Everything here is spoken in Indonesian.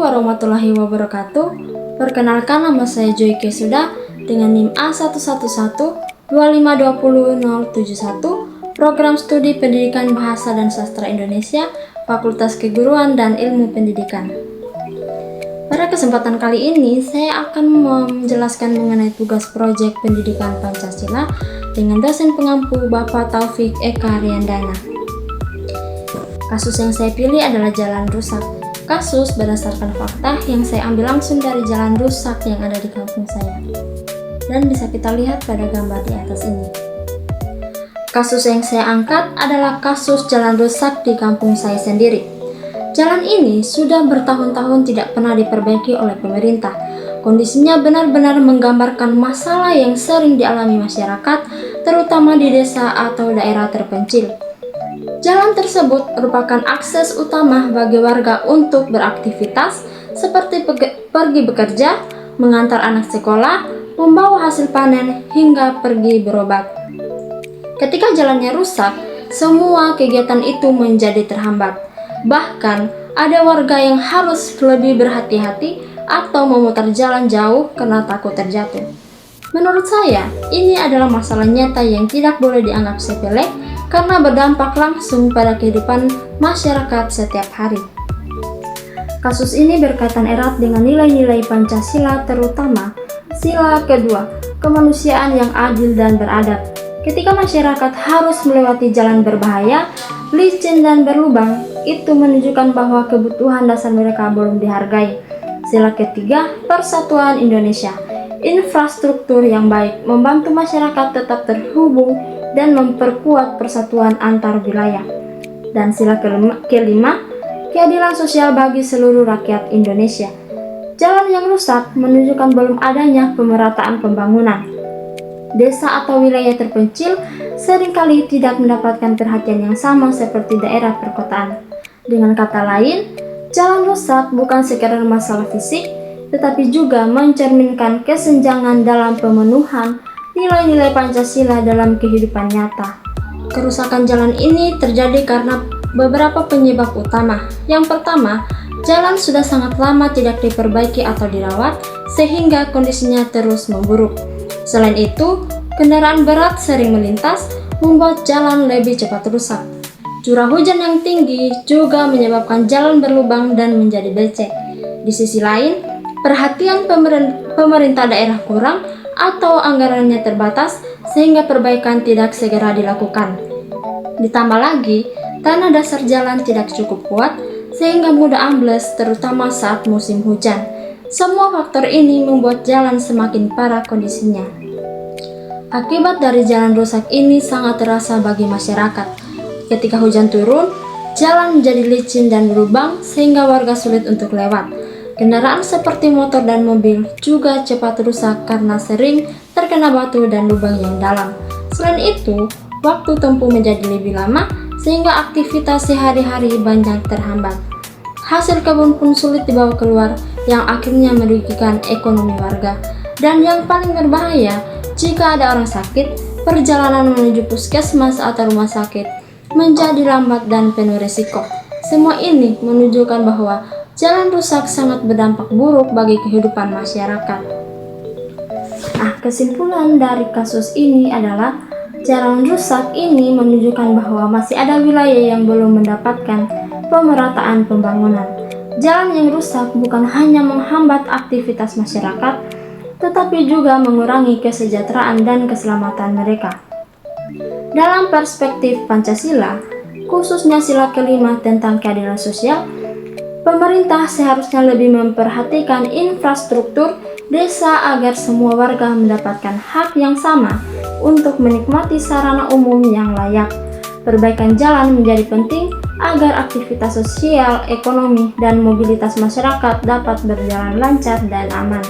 warahmatullahi wabarakatuh. Perkenalkan, nama saya Joy Kesuda dengan NIM A1125200071, Program Studi Pendidikan Bahasa dan Sastra Indonesia, Fakultas Keguruan dan Ilmu Pendidikan. Pada kesempatan kali ini, saya akan menjelaskan mengenai tugas proyek pendidikan Pancasila dengan dosen pengampu Bapak Taufik Eka Riandana. Kasus yang saya pilih adalah jalan rusak. Kasus berdasarkan fakta yang saya ambil langsung dari jalan rusak yang ada di kampung saya. Dan bisa kita lihat pada gambar di atas ini. Kasus yang saya angkat adalah kasus jalan rusak di kampung saya sendiri. Jalan ini sudah bertahun-tahun tidak pernah diperbaiki oleh pemerintah. Kondisinya benar-benar menggambarkan masalah yang sering dialami masyarakat, terutama di desa atau daerah terpencil. Jalan tersebut merupakan akses utama bagi warga untuk beraktivitas seperti pergi bekerja, mengantar anak sekolah, membawa hasil panen, hingga pergi berobat. Ketika jalannya rusak, semua kegiatan itu menjadi terhambat. Bahkan, ada warga yang harus lebih berhati-hati atau memutar jalan jauh karena takut terjatuh. Menurut saya, ini adalah masalah nyata yang tidak boleh dianggap sepele karena berdampak langsung pada kehidupan masyarakat setiap hari. Kasus ini berkaitan erat dengan nilai-nilai Pancasila, terutama sila kedua, kemanusiaan yang adil dan beradab. Ketika masyarakat harus melewati jalan berbahaya, licin dan berlubang, itu menunjukkan bahwa kebutuhan dasar mereka belum dihargai. Sila ketiga, persatuan Indonesia. Infrastruktur yang baik membantu masyarakat tetap terhubung dan memperkuat persatuan antar wilayah. Dan sila kelima, keadilan sosial bagi seluruh rakyat Indonesia. Jalan yang rusak menunjukkan belum adanya pemerataan pembangunan. Desa atau wilayah terpencil seringkali tidak mendapatkan perhatian yang sama seperti daerah perkotaan. Dengan kata lain, jalan rusak bukan sekadar masalah fisik, tetapi juga mencerminkan kesenjangan dalam pemenuhan nilai-nilai Pancasila dalam kehidupan nyata. Kerusakan jalan ini terjadi karena beberapa penyebab utama. Yang pertama, jalan sudah sangat lama tidak diperbaiki atau dirawat, sehingga kondisinya terus memburuk. Selain itu, kendaraan berat sering melintas, membuat jalan lebih cepat rusak. Curah hujan yang tinggi juga menyebabkan jalan berlubang dan menjadi becek. Di sisi lain, perhatian pemerintah daerah kurang atau anggarannya terbatas sehingga perbaikan tidak segera dilakukan. Ditambah lagi, tanah dasar jalan tidak cukup kuat sehingga mudah ambles terutama saat musim hujan. Semua faktor ini membuat jalan semakin parah kondisinya. Akibat dari jalan rusak ini sangat terasa bagi masyarakat. Ketika hujan turun, jalan menjadi licin dan berlubang sehingga warga sulit untuk lewat. Kendaraan seperti motor dan mobil juga cepat rusak karena sering terkena batu dan lubang yang dalam. Selain itu, waktu tempuh menjadi lebih lama sehingga aktivitas sehari-hari banyak terhambat. Hasil kebun pun sulit dibawa keluar yang akhirnya merugikan ekonomi warga. Dan yang paling berbahaya, jika ada orang sakit, perjalanan menuju puskesmas atau rumah sakit menjadi lambat dan penuh risiko. Semua ini menunjukkan bahwa jalan rusak sangat berdampak buruk bagi kehidupan masyarakat. Kesimpulan dari kasus ini adalah jalan rusak ini menunjukkan bahwa masih ada wilayah yang belum mendapatkan pemerataan pembangunan. Jalan yang rusak bukan hanya menghambat aktivitas masyarakat, tetapi juga mengurangi kesejahteraan dan keselamatan mereka. Dalam perspektif Pancasila, khususnya sila kelima tentang keadilan sosial, pemerintah seharusnya lebih memperhatikan infrastruktur desa agar semua warga mendapatkan hak yang sama untuk menikmati sarana umum yang layak. Perbaikan jalan menjadi penting agar aktivitas sosial, ekonomi, dan mobilitas masyarakat dapat berjalan lancar dan aman.